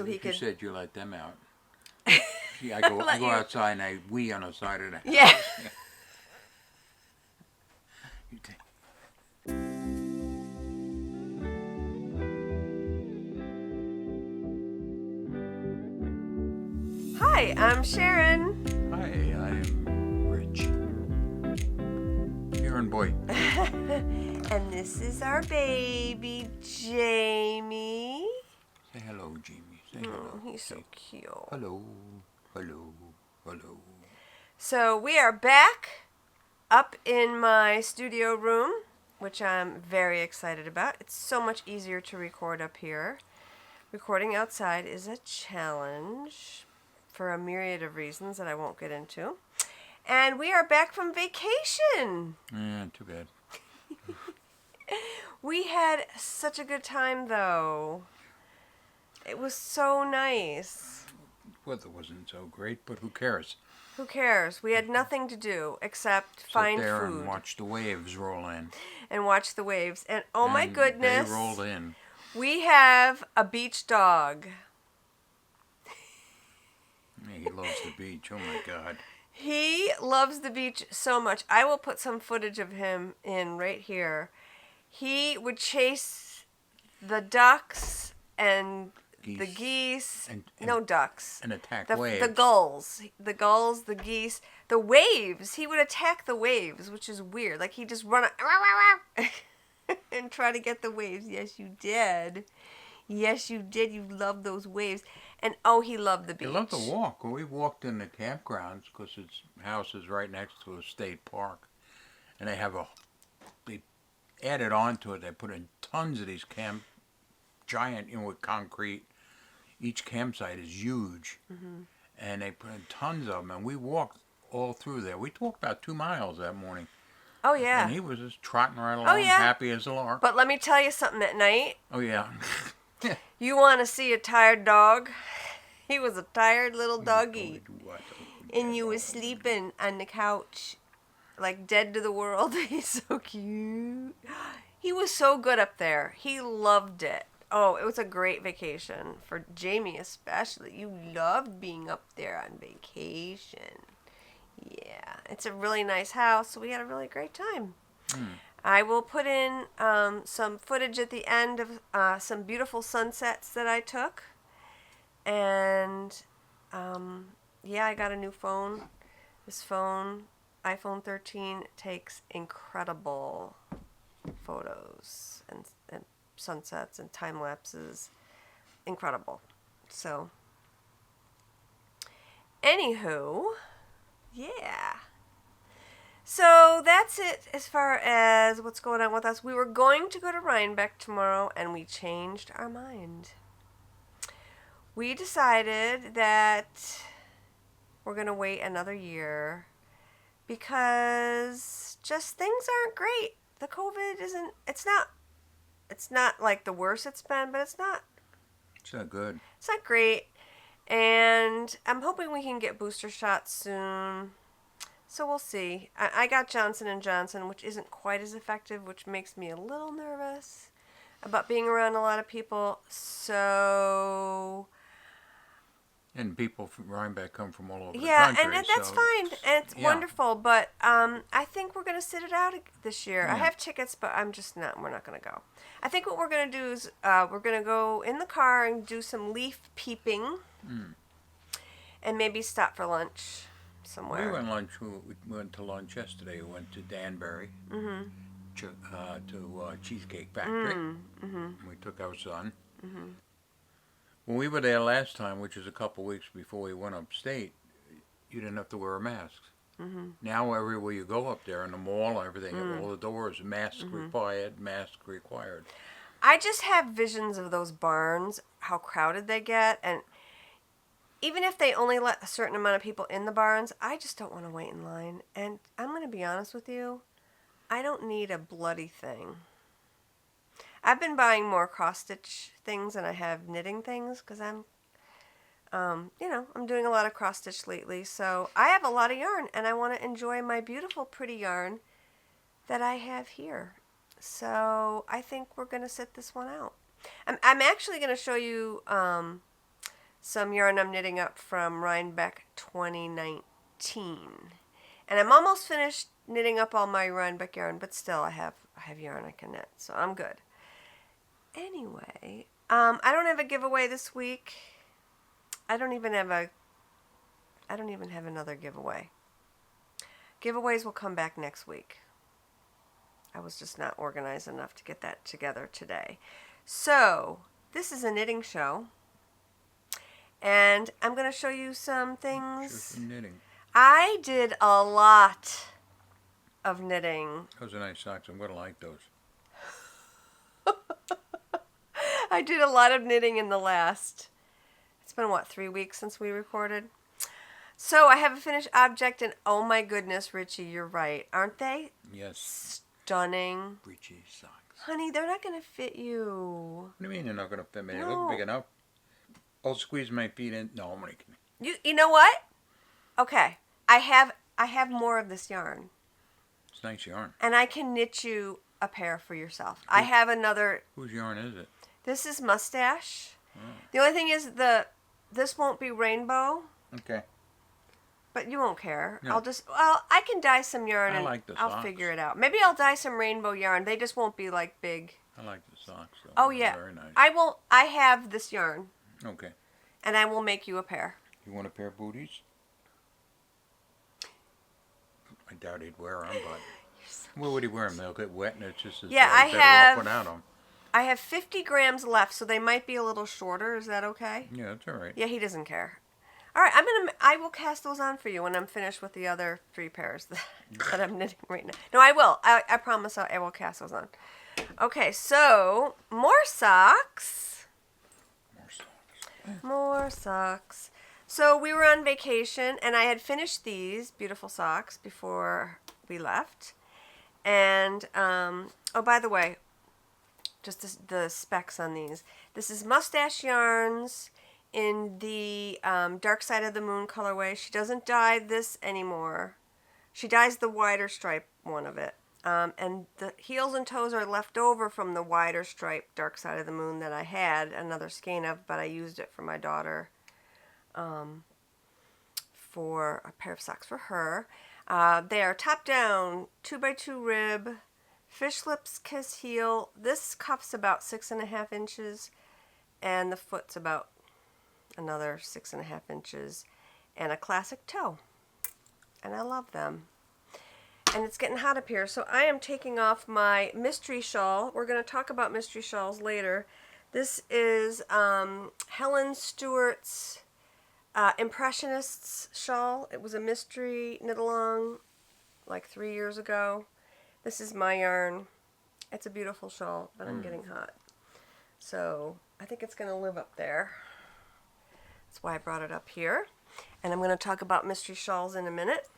So he You could. said you let them out. Yeah, I go outside and I wee on the side of the house. Yeah. You take. Hi, I'm Sharon. Hi, I'm Rich. Sharon boy. And this is our baby, Jamie. Say hello, Jamie. Say hello. Oh, he's so cute. Hello, hello, hello. So we are back up in my studio room, which I'm very excited about. It's so much easier to record up here. Recording outside is a challenge for a myriad of reasons that I won't get into. And we are back from vacation. Yeah, too bad. We had such a good time, though. It was so nice. Weather wasn't so great, but who cares? Who cares? We had nothing to do except find Sit there food and watch the waves roll in. and watch the waves. And oh my And goodness, they rolled in. we have a beach dog. Yeah, he loves the beach. Oh my God. He loves the beach so much. I will put some footage of him in right here. He would chase the ducks and the geese. No ducks. And attack The waves. gulls. The gulls, the geese. The waves. He would attack the waves, which is weird. Like, he'd just run and try to get the waves. Yes, you did. Yes, you did. You loved those waves. And, oh, he loved the beach. He loved to walk. We walked in the campgrounds because his house is right next to a state park. And they added on to it. They put in tons of these giant, with concrete. Each campsite is huge. Mm-hmm. And they put in tons of them. And we walked all through there. We walked about 2 miles that morning. Oh, yeah. And he was just trotting right along, happy as a lark. But let me tell you something at night. Oh, yeah. You want to see a tired dog? He was a tired little doggy. And you was sleeping on the couch, like dead to the world. He's so cute. He was so good up there. He loved it. Oh, it was a great vacation. For Jamie especially. You loved being up there on vacation. Yeah. It's a really nice house, so we had a really great time. I will put in some footage at the end of some beautiful sunsets that I took. And, I got a new phone. This phone, iPhone 13, takes incredible photos and sunsets and time lapses. Incredible. So, anywho, yeah. So that's it as far as what's going on with us. We were going to go to Rhinebeck tomorrow, and we changed our mind. We decided that we're going to wait another year because just things aren't great. The COVID it's not like the worst it's been, but it's not good. It's not great. And I'm hoping we can get booster shots soon. So we'll see. I got Johnson & Johnson, which isn't quite as effective, which makes me a little nervous about being around a lot of people. So... And people from Rhinebeck come from all over the country. Yeah, and that's fine. And it's wonderful. But I think we're going to sit it out this year. Yeah. I have tickets, but we're not going to go. I think what we're going to do is we're going to go in the car and do some leaf peeping. And maybe stop for lunch somewhere. We went to lunch yesterday. We went to Danbury to Cheesecake Factory. We took our son. When we were there last time, which was a couple weeks before we went upstate, you didn't have to wear a mask. Now everywhere you go up there, in the mall, everything, all the doors, mask required. I just have visions of those barns, how crowded they get, and even if they only let a certain amount of people in the barns, I just don't want to wait in line. And I'm going to be honest with you, I don't need a bloody thing. I've been buying more cross-stitch things than I have knitting things because I'm doing a lot of cross-stitch lately. So I have a lot of yarn, and I want to enjoy my beautiful, pretty yarn that I have here. So I think we're going to sit this one out. I'm actually going to show you some yarn I'm knitting up from Rhinebeck 2019. And I'm almost finished knitting up all my Rhinebeck yarn, but still I have yarn I can knit, so I'm good. Anyway, I don't have a giveaway this week. I don't even have another giveaway. Giveaways will come back next week. I was just not organized enough to get that together today. So, this is a knitting show. And I'm going to show you some things. Show some knitting. I did a lot of knitting. Those are nice socks. I'm going to like those. I did a lot of knitting in the last, it's been what, 3 weeks since we recorded? So I have a finished object, and oh my goodness, Richie, you're right. Aren't they? Yes. Stunning. Breechy socks. Honey, they're not going to fit you. What do you mean they're not going to fit me? They No. look big enough. I'll squeeze my feet in. No, I'm only kidding. You know what? Okay. I have more of this yarn. It's nice yarn. And I can knit you a pair for yourself. I have another. Whose yarn is it? This is Mustache. Oh. The only thing is this won't be rainbow, Okay. but you won't care. No. I can dye some yarn I and like the I'll socks. figure it out. Maybe I'll dye some rainbow yarn. They just won't be like big. I like the socks though. Oh They're yeah. Very nice. I have this yarn, Okay. and I will make you a pair. You want a pair of booties? I doubt he'd wear them, but where would he wear them? They'll get wet, and it's just as Yeah, I better off have- without them. I have 50 grams left, so they might be a little shorter. Is that okay? Yeah, that's all right. Yeah, he doesn't care. All right, I will cast those on for you when I'm finished with the other 3 pairs that I'm knitting right now. No, I will. I promise I will cast those on. Okay, so more socks. More socks. More socks. So we were on vacation, and I had finished these beautiful socks before we left. And, oh, by the way, just the specs on these. This is Mustache Yarns in the Dark Side of the Moon colorway. She doesn't dye this anymore. She dyes the wider stripe one of it. And the heels and toes are left over from the wider stripe Dark Side of the Moon that I had another skein of, but I used it for my daughter for a pair of socks for her. They are top down, 2x2 rib, fish lips kiss heel. This cuff's about 6.5 inches, and the foot's about another 6.5 inches, and a classic toe. And I love them. And it's getting hot up here, so I am taking off my mystery shawl. We're going to talk about mystery shawls later. This is Helen Stewart's Impressionists shawl. It was a mystery knit-along like 3 years ago. This is my yarn. It's a beautiful shawl, but I'm getting hot. So I think it's going to live up there. That's why I brought it up here. And I'm going to talk about mystery shawls in a minute.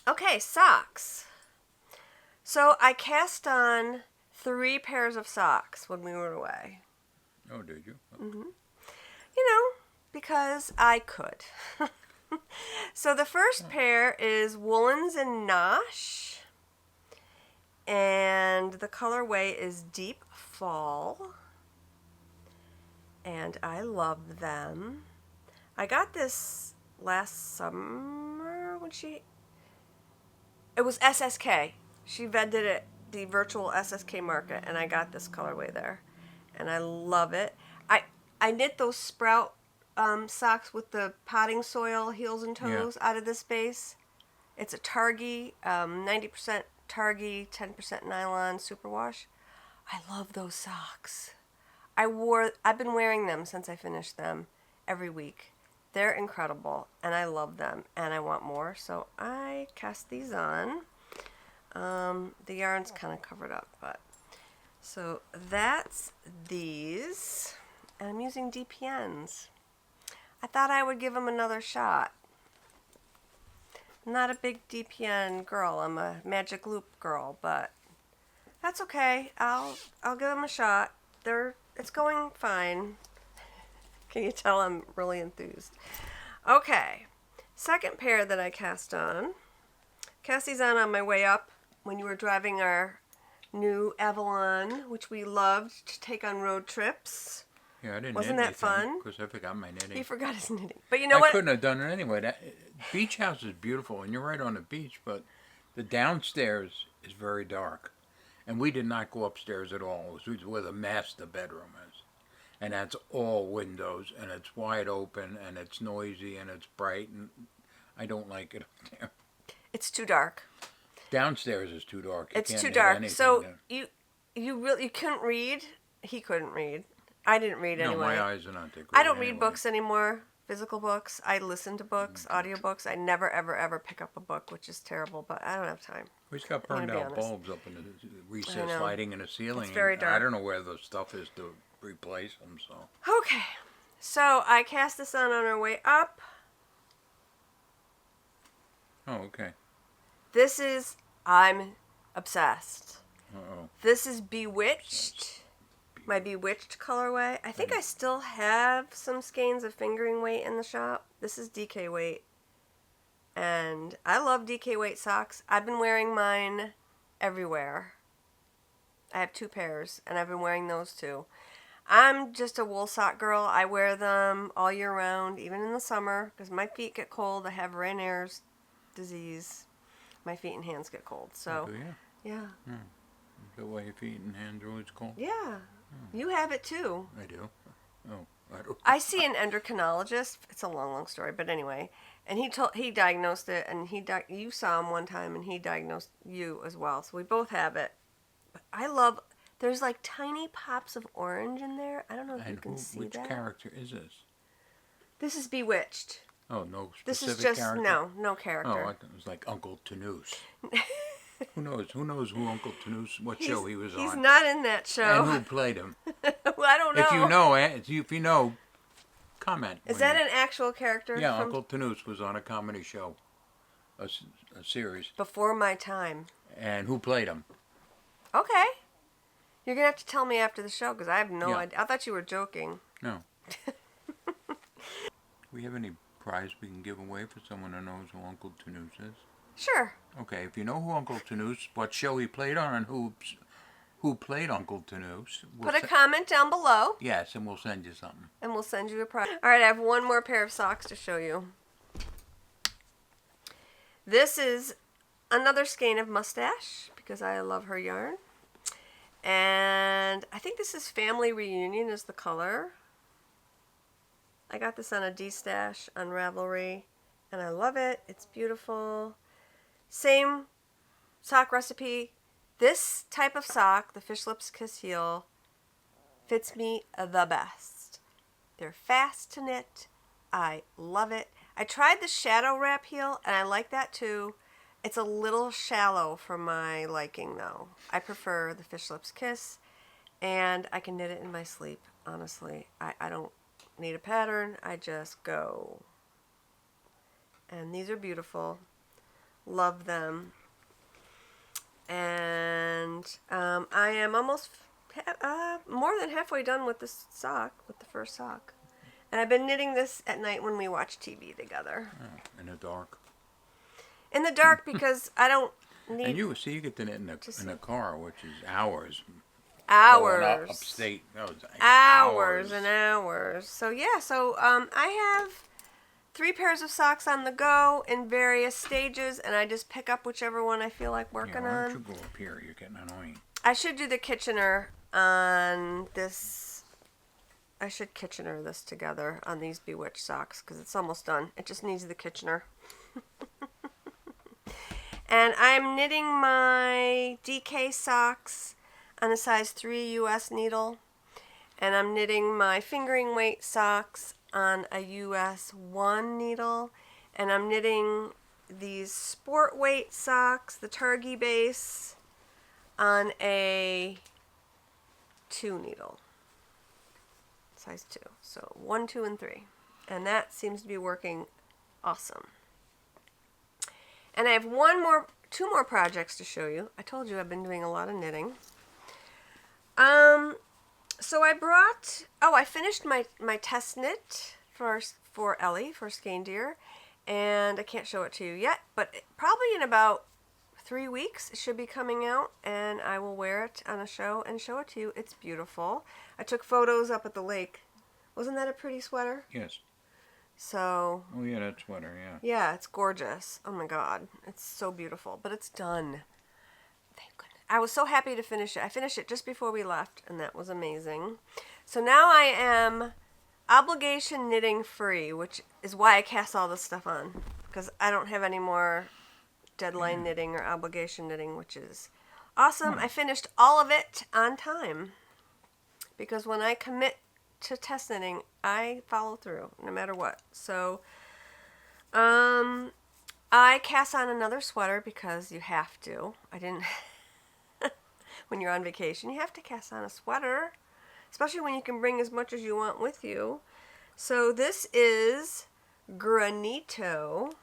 Okay, socks. So I cast on 3 pairs of socks when we were away. Oh, did you? You know, because I could. So the first pair is Woolens and Nosh. And the colorway is Deep Fall. And I love them. I got this last summer when it was SSK. She vended it, the virtual SSK market, and I got this colorway there. And I love it. I knit those sprout socks with the potting soil heels and toes out of this base. It's a Targhee, 90% Targhee, 10% nylon superwash. I love those socks. I've been wearing them since I finished them every week. They're incredible, and I love them, and I want more, so I cast these on. The yarn's kind of covered up, but so that's these, and I'm using DPNs. I thought I would give them another shot. I'm not a big DPN girl. I'm a magic loop girl, but that's okay. I'll give them a shot. It's going fine. Can you tell I'm really enthused? Okay, second pair that I cast on. Cast these on my way up when you were driving our new Avalon, which we loved to take on road trips. Yeah, I didn't Wasn't knit that fun? because I forgot my knitting. He forgot his knitting. But you know I what? couldn't have done it anyway. That beach house is beautiful, and you're right on the beach, but the downstairs is very dark. And we did not go upstairs at all. It was where the master bedroom is. And that's all windows, and it's wide open, and it's noisy, and it's bright, and I don't like it up there. It's too dark. Downstairs is too dark. You It's can't too knit dark. anything So there. you couldn't read. He couldn't read. I didn't read No, anyway. my eyes are not that good. I don't anyway. read books anymore. Physical books. I listen to books, audiobooks. I never, ever, ever pick up a book, which is terrible, but I don't have time. We just got I'm gonna burned be out honest. bulbs up in the I recessed know. lighting in the ceiling. It's very and dark. I don't know where the stuff is to replace them, so. Okay. So I cast the sun on our way up. Oh, okay. This is, I'm obsessed. Uh-oh. This is Bewitched. My Bewitched colorway. I think I still have some skeins of fingering weight in the shop. This is DK weight. And I love DK weight socks. I've been wearing mine everywhere. I have 2 pairs, and I've been wearing those too. I'm just a wool sock girl. I wear them all year round, even in the summer, because my feet get cold. I have Raynaud's disease. My feet and hands get cold. So, Oh, do you? yeah. Is that why your feet and hands are always cold? Yeah. You have it too. I do. Oh, I don't. I see an endocrinologist. It's a long, long story, but anyway. And he diagnosed it, and you saw him one time, and he diagnosed you as well. So we both have it. But I love. There's like tiny pops of orange in there. I don't know if you can see which that. character is this? This is Bewitched. Oh, no This specific is just character? no Oh, character. I thought it was like Uncle Tanoose. Who knows? Who knows who Uncle Tanoose, what show he was on? He's not in that show. And who played him? Well, I don't know. If you know, comment. Is that an actual character? Yeah, from Uncle Tanoose was on a comedy show, a series. Before my time. And who played him? Okay. You're going to have to tell me after the show, because I have no Yeah. idea. I thought you were joking. No. We have any prize we can give away for someone who knows who Uncle Tanoose is? Sure. Okay, if you know who Uncle Tanoose, what show he played on, and who played Uncle Tanoose, Put a comment down below, yes, and we'll send you something. and we'll send you a prize. All right, I have one more pair of socks to show you. This is another skein of Mustache, because I love her yarn. And I think this is Family Reunion is the color. I got this on a D-Stash on Ravelry, and I love it. It's beautiful. Same sock recipe. This type of sock, the Fish Lips Kiss Heel, fits me the best. They're fast to knit. I love it. I tried the shadow wrap heel, and I like that too. It's a little shallow for my liking, though. I prefer the Fish Lips Kiss, and I can knit it in my sleep, honestly. I don't need a pattern. I just go. And these are beautiful. Love them. And I am almost more than halfway done with this sock, with the first sock. And I've been knitting this at night when we watch TV together. Oh, in the dark. In the dark, because I don't need... And you get to knit in a car, which is hours. Hours. Going up upstate. That was Hours and hours. So yeah, I have 3 pairs of socks on the go in various stages, and I just pick up whichever one I feel like working why don't on. you go up here? You're getting annoying. I should do the Kitchener on this. I should Kitchener this together on these Bewitched socks, because it's almost done. It just needs the Kitchener. And I'm knitting my DK socks on a size 3 US needle. And I'm knitting my fingering weight socks on a US 1 needle. And I'm knitting these sport weight socks, the Targhee base, on a 2 needle. Size 2. So 1, 2, and 3. And that seems to be working awesome. And I have 2 more projects to show you. I told you I've been doing a lot of knitting. So I finished my test knit for Ellie, for Skein Deer, and I can't show it to you yet, but probably in about 3 weeks it should be coming out, and I will wear it on a show and show it to you. It's beautiful. I took photos up at the lake Wasn't that a pretty sweater? Yes. So. Oh yeah, that sweater. Yeah. Yeah, it's gorgeous. Oh my God, it's so beautiful. But it's done. Thank goodness. I was so happy to finish it. I finished it just before we left, and that was amazing. So now I am obligation knitting free, which is why I cast all this stuff on, because I don't have any more deadline knitting or obligation knitting, which is awesome. I finished all of it on time, because when I commit to test knitting, I follow through no matter what. So I cast on another sweater because you have to. I didn't. When you're on vacation, you have to cast on a sweater, especially when you can bring as much as you want with you. So this is Granito.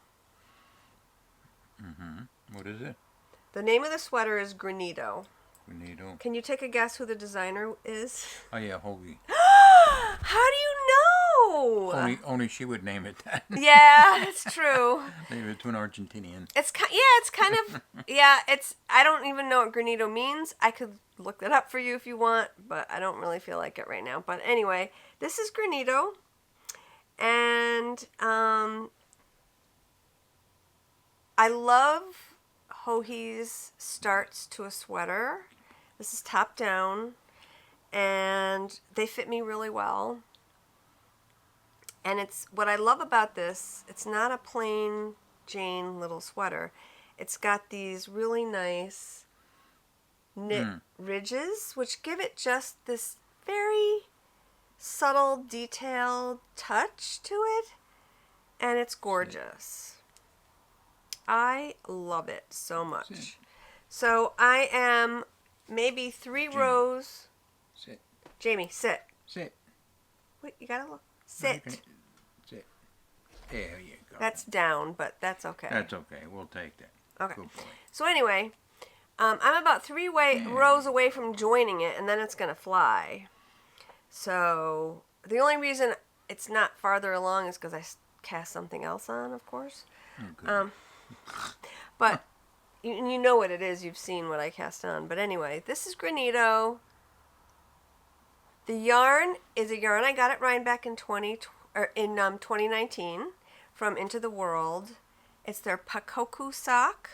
What is it? The name of the sweater is Granito. Granito. Can you take a guess who the designer is? Oh yeah, Hoagie. How do you know? Only she would name it that. Yeah, it's true. Name it to an Argentinian. It's kind of it's I don't even know what Granito means. I could look that up for you if you want, but I don't really feel like it right now. But anyway, this is Granito, and I love Hoagie's starts to a sweater. This is top down, and they fit me really well. And it's what I love about this, it's not a plain Jane little sweater. It's got these really nice knit ridges, which give it just this very subtle, detailed touch to it. And it's gorgeous. I love it so much. So I am maybe 3 rows. Sit. Jamie, sit. Sit. Wait, you gotta look. Sit. Okay. Sit. There you go. That's down, but that's okay. That's okay. We'll take that. Okay. Good boy. So anyway, I'm about 3 rows away from joining it, and then it's going to fly. So the only reason it's not farther along is because I cast something else on, of course. Oh, But you know what it is. You've seen what I cast on. But anyway, this is Granito. The yarn is a yarn I got at Rhinebeck in 2019 from Into the World. It's their Pakoku sock.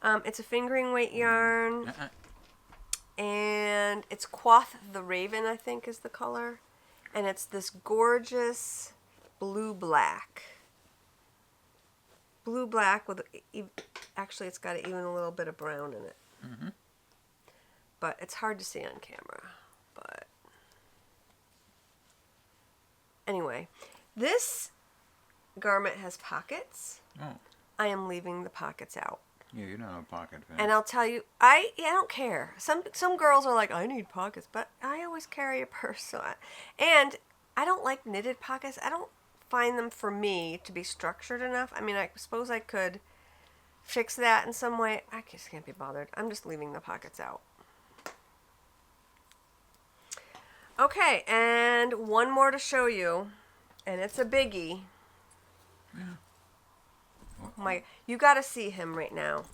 It's a fingering weight yarn, and it's Quoth the Raven, I think is the color, and it's this gorgeous blue-black. Blue-black with, actually it's got even a little bit of brown in it. But it's hard to see on camera. But anyway, this garment has pockets. Oh. I am leaving the pockets out. Yeah, you're not a pocket fan. And I'll tell you, I don't care. Some girls are like, I need pockets, but I always carry a purse. And I don't like knitted pockets. I don't find them, for me, to be structured enough. I mean, I suppose I could fix that in some way. I just can't be bothered. I'm just leaving the pockets out. Okay, and one more to show you, and it's a biggie. Yeah. You got to see him right now.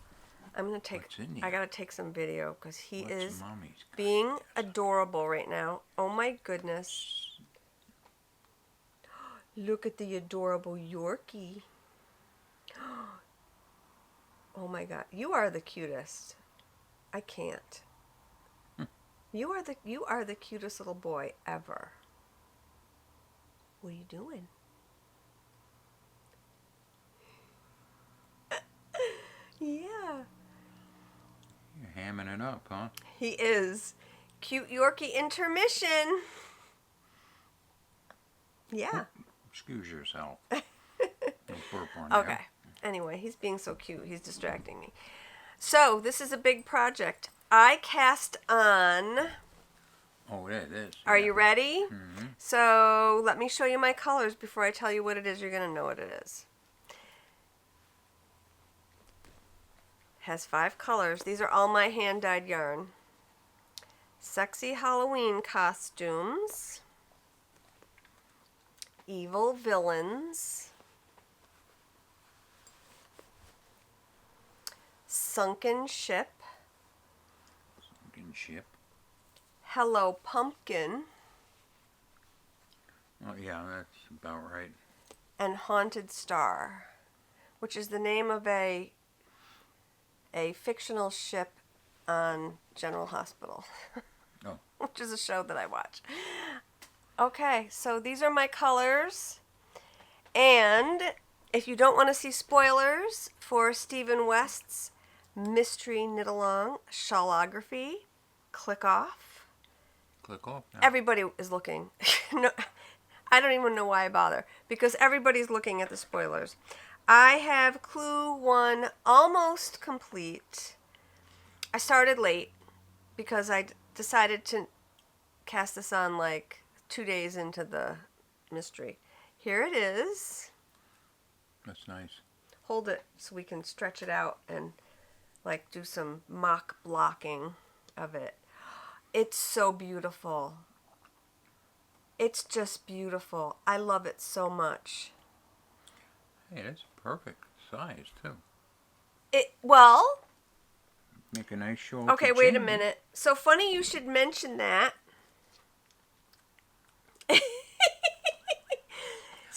I'm gonna take. What's in I here? gotta take some video because he What's is Mommy's got? being adorable right now. Oh my goodness! Look at the adorable Yorkie. Oh my God, you are the cutest. I can't. You are the cutest little boy ever. What are you doing? Yeah. You're hamming it up, huh? He is. Cute Yorkie intermission. Yeah. Excuse yourself. No burp on there. Okay. Anyway, he's being so cute. He's distracting me. So, this is a big project. I cast on... Oh, it is. Are you ready? Mm-hmm. So, let me show you my colors before I tell you what it is. You're going to know what it is. Has 5 colors. These are all my hand-dyed yarn. Sexy Halloween costumes. Evil villains. Sunken ship. Sunken ship. Hello Pumpkin. Oh, yeah, that's about right. And Haunted Star, which is the name of a fictional ship on General Hospital, Oh. which is a show that I watch. Okay, so these are my colors. And if you don't want to see spoilers for Stephen West's Mystery Knit-Along Shawlography, click off. Click off now. Everybody is looking. No, I don't even know why I bother, because everybody's looking at the spoilers. I have Clue 1 almost complete. I started late because I decided to cast this on like 2 days into the mystery. Here it is. That's nice. Hold it so we can stretch it out and like do some mock blocking of it. It's so beautiful. It's just beautiful. I love it so much. Hey, that's perfect size, too. Well, Make a nice shawl. okay, wait a minute. So funny you should mention that.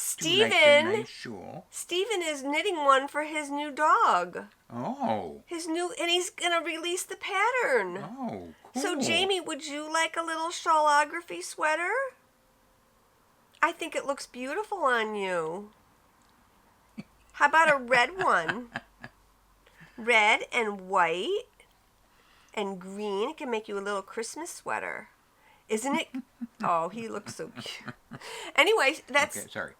Stephen is knitting one for his new dog. Oh. And he's gonna release the pattern. Oh, cool. So Jamie, would you like a little Shawlography sweater? I think it looks beautiful on you. How about a red one? Red and white and green. It can make you a little Christmas sweater. Isn't it? Oh, he looks so cute. Anyway, that's... Okay, sorry.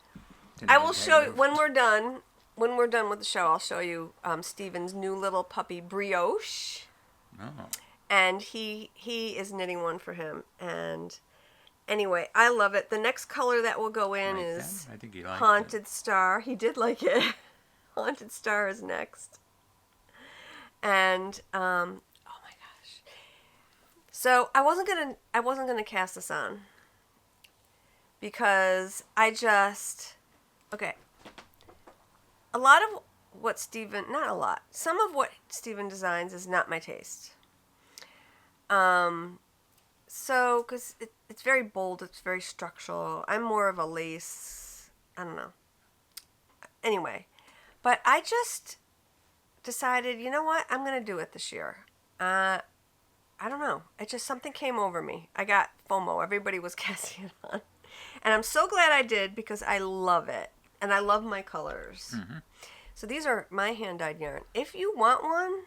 I will show you, when we're done with the show, I'll show you Stephen's new little puppy, Brioche. Oh. And he is knitting one for him. And anyway, I love it. The next color that will go in is I think he liked Haunted Star. He did like it. Haunted Star is next. And oh my gosh. So I wasn't gonna cast this on because okay. A lot of what Stephen, not a lot, some of what Stephen designs is not my taste. So, because it's very bold, it's very structural. I'm more of a lace, I don't know. Anyway, but I just decided, you know what, I'm going to do it this year. I don't know. It just, something came over me. I got FOMO. Everybody was casting it on. And I'm so glad I did because I love it. And I love my colors. Mm-hmm. So these are my hand-dyed yarn. If you want one,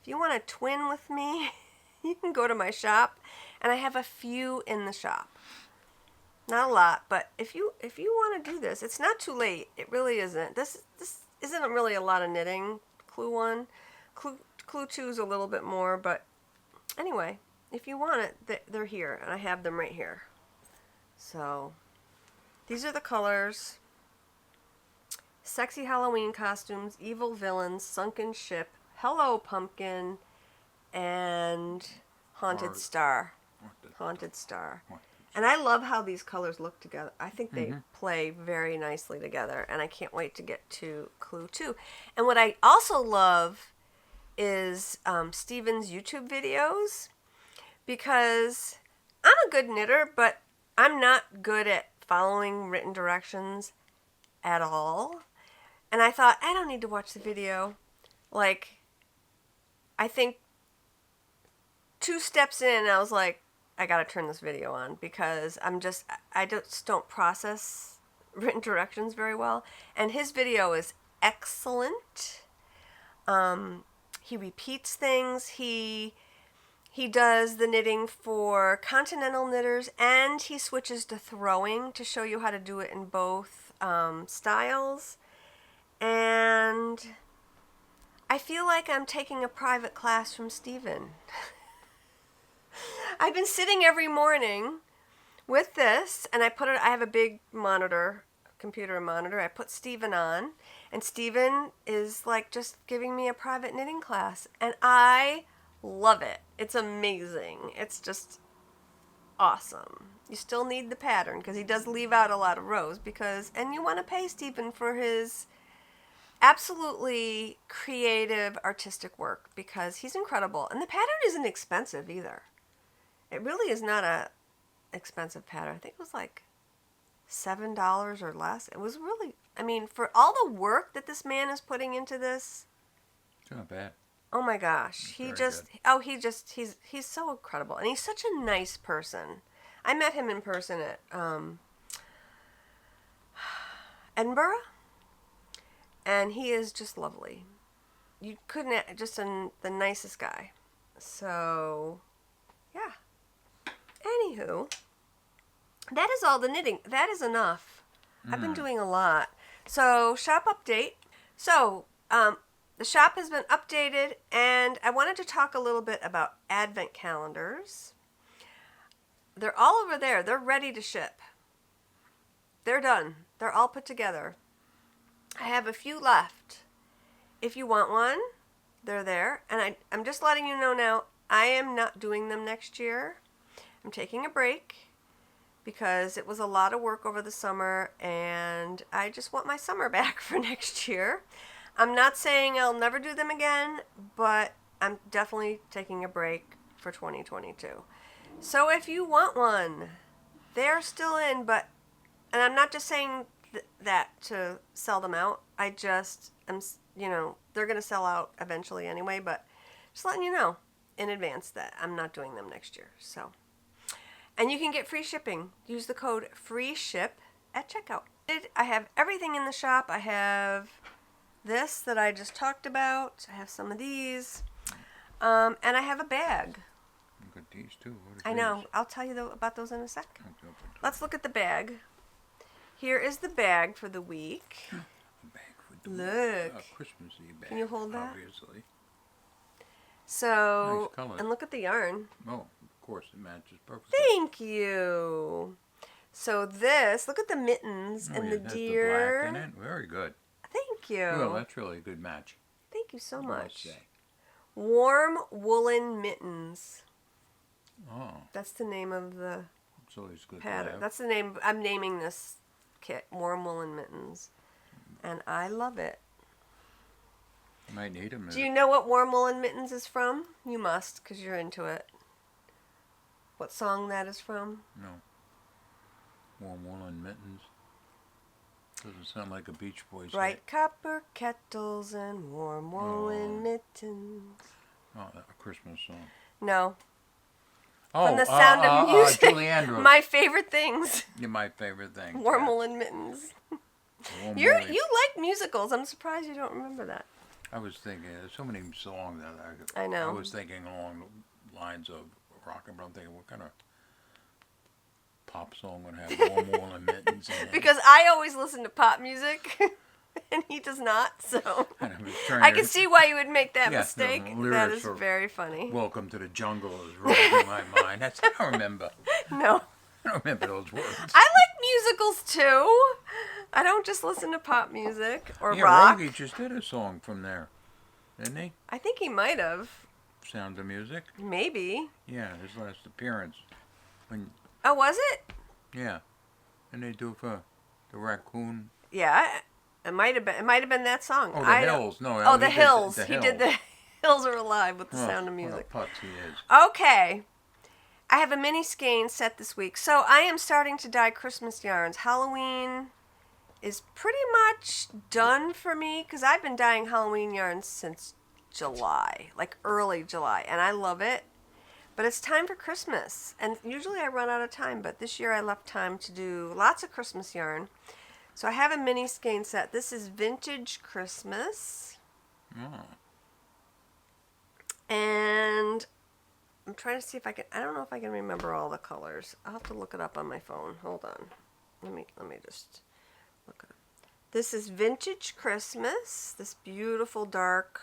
if you want to twin with me, you can go to my shop. And I have a few in the shop. Not a lot, but if you want to do this, it's not too late. It really isn't. This isn't really a lot of knitting. Clue 1. Clue 2 is a little bit more, but anyway, if you want it, they're here, and I have them right here. So, these are the colors. Sexy Halloween costumes, evil villains, sunken ship, hello pumpkin, and haunted star. Haunted star. And I love how these colors look together. I think they play very nicely together, and I can't wait to get to Clue 2. And what I also love is Stephen's YouTube videos, because I'm a good knitter, but I'm not good at following written directions at all. And I thought, I don't need to watch the video. Like, I think 2 steps in, I was like, I gotta turn this video on, because I just don't process written directions very well. And his video is excellent. He repeats things. He does the knitting for continental knitters, and he switches to throwing to show you how to do it in both styles. And I feel like I'm taking a private class from Stephen. I've been sitting every morning with this, and I have a big monitor, computer monitor. I put Stephen on, and Stephen is like just giving me a private knitting class, and I love it. It's amazing. It's just awesome. You still need the pattern because he does leave out a lot of rows, and you want to pay Stephen for his absolutely creative artistic work, because he's incredible, and the pattern isn't expensive either. It really is not a expensive pattern. I think it was like $7 or less. It was really, I mean, for all the work that this man is putting into this, It's not bad. oh my gosh, It's he very just, good. oh, he's so incredible, and he's such a nice person. I met him in person at Edinburgh, and he is just lovely. You couldn't, the nicest guy. So, yeah. Anywho, that is all the knitting. That is enough. I've been doing a lot. So, shop update. So, the shop has been updated, and I wanted to talk a little bit about advent calendars. They're all over there. They're ready to ship. They're done. They're all put together. I have a few left. If you want one, they're there. And I'm just letting you know now, I am not doing them next year. I'm taking a break because it was a lot of work over the summer, and I just want my summer back for next year. I'm not saying I'll never do them again, but I'm definitely taking a break for 2022. So if you want one, they're still in, and I'm not just saying that to sell them out. I just am, they're going to sell out eventually anyway, but just letting you know in advance that I'm not doing them next year. So, and you can get free shipping. Use the code FREESHIP at checkout. I have everything in the shop. I have this that I just talked about. I have some of these. And I have a bag. Look at these too. What are I know. these? I'll tell you about those in a sec. I'll jump into Let's look at the bag. Here is the bag for the week. the bag for the Look. A Christmassy bag. Can you hold that? Obviously. So, Nice color. and look at the yarn. Oh, of course, it matches perfectly. Thank you. So this, look at the mittens and the That's deer. the black in it. Very good. Thank you. Well, that's really a good match. Thank you so I'll much. say. Warm woolen mittens. Oh, That's the name of the it's always good to pattern. have. That's the name. I'm naming this kit Warm Woolen Mittens. And I love it. You might need them. Do you know what Warm Woolen Mittens is from? You must, because you're into it. What song that is from? No. Warm woolen mittens. Doesn't sound like a Beach Boys Bright hit. copper kettles and warm woolen mittens. Oh, a Christmas song. No. Oh, From The Sound of Music. Julie Andrews. My favorite things. You're my favorite thing. Warm yeah. woolen mittens. Warm You woolen. like musicals. I'm surprised you don't remember that. I was thinking, there's so many songs that I know. I was thinking along the lines of rock and roll. I'm thinking, what kind of pop song would have warm woolen mittens in it? Because I always listen to pop music, and he does not, so And I was trying I to- can see why you would make that Yeah, the mistake. That lyrics is are- very funny. Welcome to the Jungle is right in my mind. I don't remember. No. I don't remember those words. I like musicals, too. I don't just listen to pop music or Yeah, rock. Rogie just did a song from there, didn't he? I think he might have. Sound of Music. Maybe. Yeah, his last appearance. When Oh, was it? yeah, and they do for the raccoon. Yeah. It might have been. It might have been that song. Oh, the I don't- Hills. No, Oh, he the did Hills. The He Hills. did the Hills Are Alive with the Oh, Sound of what a Music. putz he is. Okay. I have a mini skein set this week. So I am starting to dye Christmas yarns. Halloween is pretty much done for me because I've been dyeing Halloween yarns since July, like early July, and I love it. But it's time for Christmas, and usually I run out of time, but this year I left time to do lots of Christmas yarn. So I have a mini skein set. This is Vintage Christmas, Oh, and I'm trying to see if I can. I don't know if I can remember all the colors. I'll have to look it up on my phone. Hold on. Let me just look it up. This is Vintage Christmas. This beautiful dark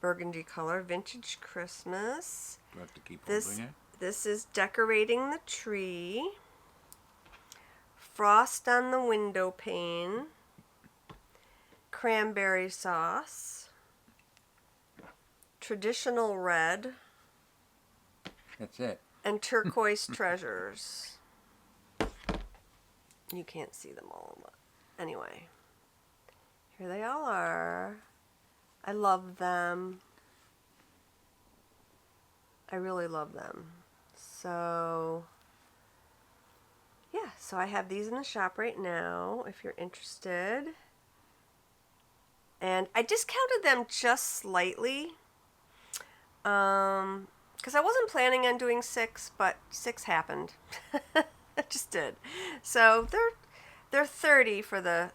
burgundy color. Vintage Christmas. do I have to keep This holding it? this is Decorating the Tree. Frost on the Window Pane. Cranberry Sauce. Traditional Red. That's it. And Turquoise Treasures. You can't see them all, but anyway. Here they all are. I love them. I really love them. So, yeah, so I have these in the shop right now if you're interested. And I discounted them just slightly. Because I wasn't planning on doing 6, but 6 happened. It just did. So they're 30 for the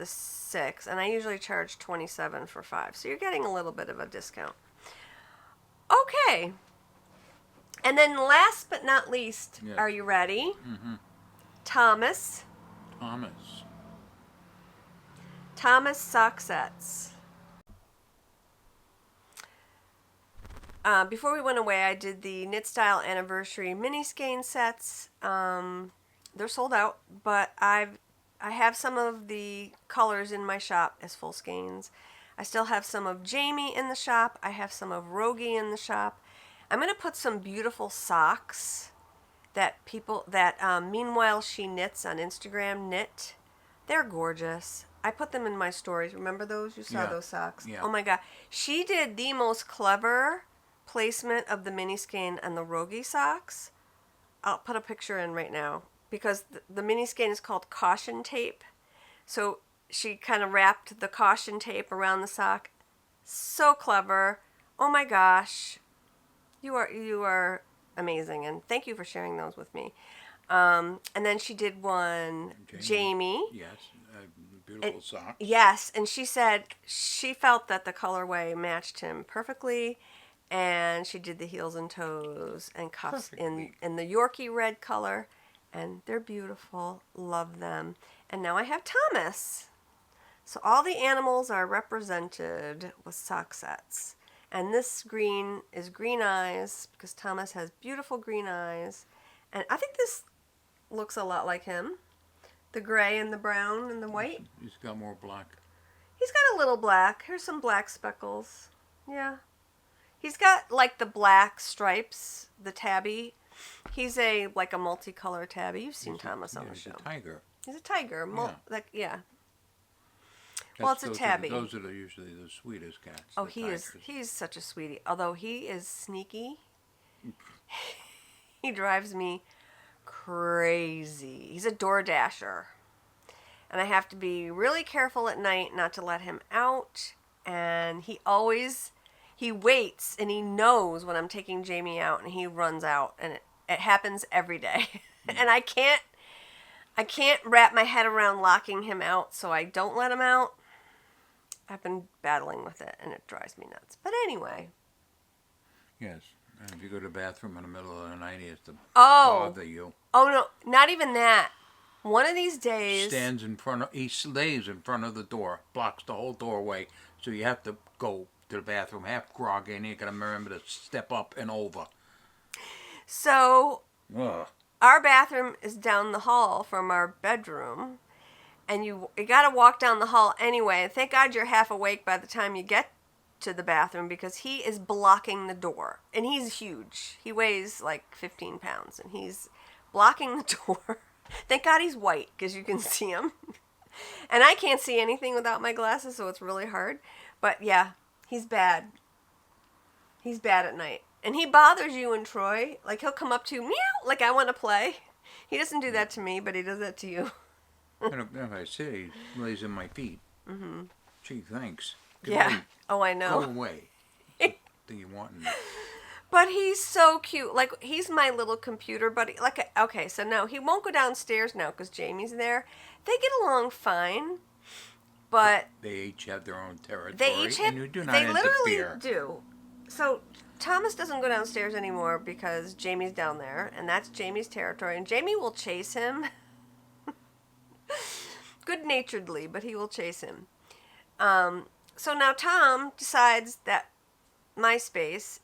6, and I usually charge 27 for 5. So you're getting a little bit of a discount. Okay. And then last but not least, Yes. Are you ready? Mm-hmm. Thomas sock sets. Before we went away, I did the Knit Style Anniversary mini skein sets. They're sold out, but I have some of the colors in my shop as full skeins. I still have some of Jamie in the shop. I have some of Rogie in the shop. I'm going to put some beautiful socks that Meanwhile She Knits on Instagram knit. They're gorgeous. I put them in my stories. Remember those? You saw those socks? Yeah. Oh my God. She did the most clever placement of the mini skein and the Rogie socks. I'll put a picture in right now because the mini skein is called caution tape. So she kind of wrapped the caution tape around the sock. So clever. Oh my gosh. You are amazing, and thank you for sharing those with me. And then she did one Jamie. Yes, beautiful socks. Yes, and she said she felt that the colorway matched him perfectly, and she did the heels and toes and cuffs in the Yorkie red color, and they're beautiful. Love them. And now I have Thomas. So all the animals are represented with sock sets. And this green is green eyes because Thomas has beautiful green eyes. And I think this looks a lot like him. The gray and the brown and the white. He's got more black. He's got a little black. Here's some black speckles. Yeah. He's got like the black stripes, the tabby. He's like a multicolor tabby. You've seen Thomas on the show. He's a tiger. He's a tiger. Yeah. Well, it's a tabby. Those are usually the sweetest cats. Oh, he's such a sweetie. Although he is sneaky. He drives me crazy. He's a door dasher. And I have to be really careful at night not to let him out. And he waits and he knows when I'm taking Jamie out and he runs out. And it happens every day. And I can't wrap my head around locking him out, so I don't let him out. I've been battling with it, and it drives me nuts. But anyway. Yes. And if you go to the bathroom in the middle of the night, he has to bother you. Oh, no. Not even that. One of these days... He lays in front of the door, blocks the whole doorway, so you have to go to the bathroom half groggy, and you got to remember to step up and over. So... Ugh. Our bathroom is down the hall from our bedroom, and you got to walk down the hall anyway. Thank God you're half awake by the time you get to the bathroom because he is blocking the door, and he's huge. He weighs like 15 pounds, and he's blocking the door. Thank God he's white because you can see him, and I can't see anything without my glasses, so it's really hard. But yeah, he's bad. He's bad at night. And he bothers you and Troy. Like, he'll come up to you, meow, like I want to play. He doesn't do that to me, but he does that to you. And if I say he lays in my feet. Mm-hmm. Gee, thanks. Get yeah. away. Oh, I know. Go away. Do you want? But he's so cute. Like, he's my little computer buddy. Like, okay, so no, he won't go downstairs now because Jamie's there. They get along fine, but... They each have their own territory. They each have... And you do not they interfere. literally do. So... Thomas doesn't go downstairs anymore because Jamie's down there, and that's Jamie's territory, and Jamie will chase him. Good-naturedly, but he will chase him. So now Tom decides that my space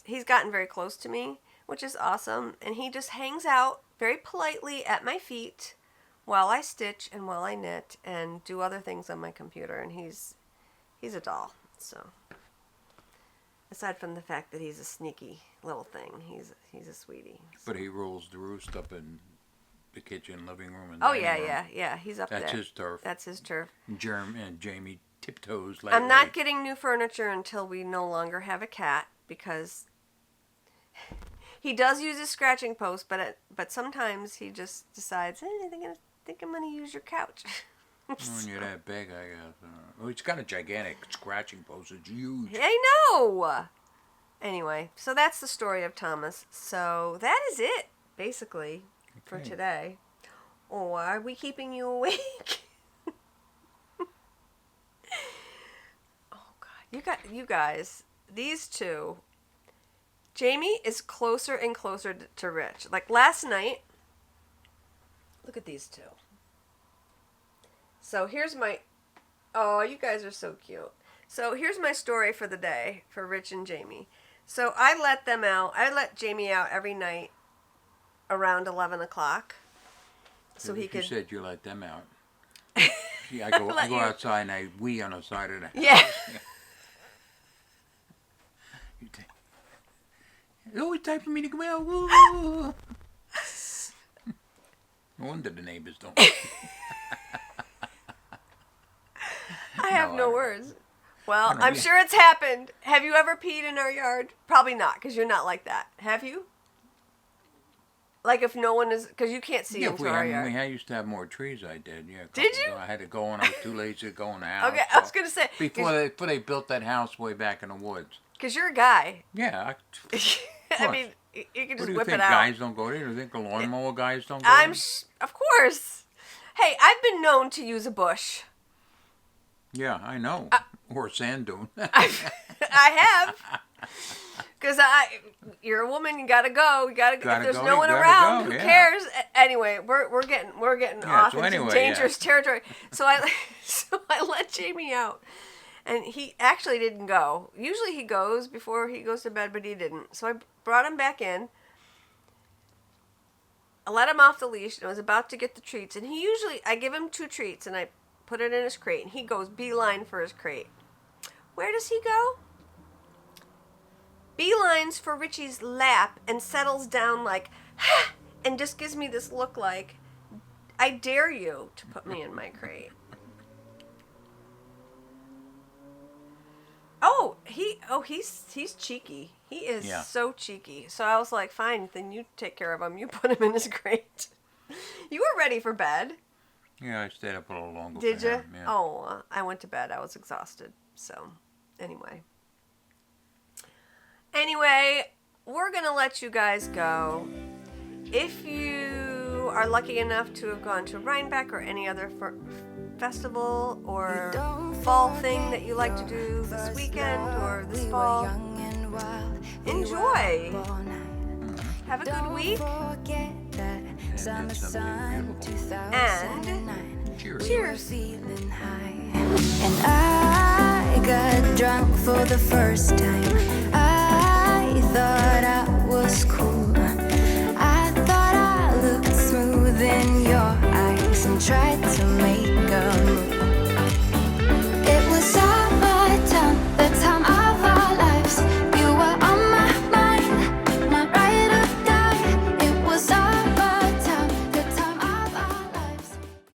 he's gotten very close to me, which is awesome, and he just hangs out very politely at my feet while I stitch and while I knit and do other things on my computer, and he's a doll, so... Aside from the fact that he's a sneaky little thing, he's a sweetie. So. But he rules the roost up in the kitchen, living room, and yeah. He's up there. That's his turf. That's his turf. And Jamie tiptoes. I'm not getting new furniture until we no longer have a cat because He does use his scratching post, but sometimes he just decides, I think I'm gonna use your couch. When you're that big, I guess. Oh, he's got a gigantic scratching post. It's huge. I know. Anyway, so that's the story of Thomas. So that is it, basically, for today. Or are we keeping you awake? Oh God, you guys, these two. Jamie is closer and closer to Rich. Like last night. Look at these two. So here's my. Oh, you guys are so cute. So here's my story for the day for Rich and Jamie. So I let them out. I let Jamie out every night around 11 o'clock. So he could. You said you let them out. See, I go outside and I wee on the side of the house. Yeah. It's always time for me to go out. Woo. No wonder the neighbors don't. I have no words. Well, I'm sure it's happened. Have you ever peed in our yard? Probably not, because you're not like that. Have you? Like if no one is, because you can't see into our yard. I used to have more trees. I did. Yeah. Did you? I had to go when I was too lazy to go in the house. Okay, I was gonna say before they built that house way back in the woods. Because you're a guy. Yeah. I mean, you can just whip it out. What do you think? Guys don't go there? Do you think the lawnmower guys don't go there? Of course. Hey, I've been known to use a bush. Yeah, I know. Or a sand dune. I have. Because you're a woman, you gotta go. You gotta if there's no one around, who cares? Anyway, we're getting off into dangerous territory. So I let Jamie out, and he actually didn't go. Usually he goes before he goes to bed, but he didn't. So I brought him back in. I let him off the leash, and I was about to get the treats. And I give him 2 treats, and I put it in his crate, and he goes beeline for his crate. Where does he go? Beelines for Richie's lap and settles down like, and just gives me this look like, I dare you to put me in my crate. He's cheeky. He is so cheeky. So I was like, fine, then you take care of him. You put him in his crate. You were ready for bed. Yeah, I stayed up a little longer. Did you? Yeah. Oh, I went to bed. I was exhausted. So, anyway, we're going to let you guys go. If you are lucky enough to have gone to Rhinebeck or any other festival or fall thing that you like to do this weekend or this fall, enjoy. Have a good week. And cheers. And I got drunk for the first time. I thought I was cool. I thought I looked smooth in your eyes and tried to make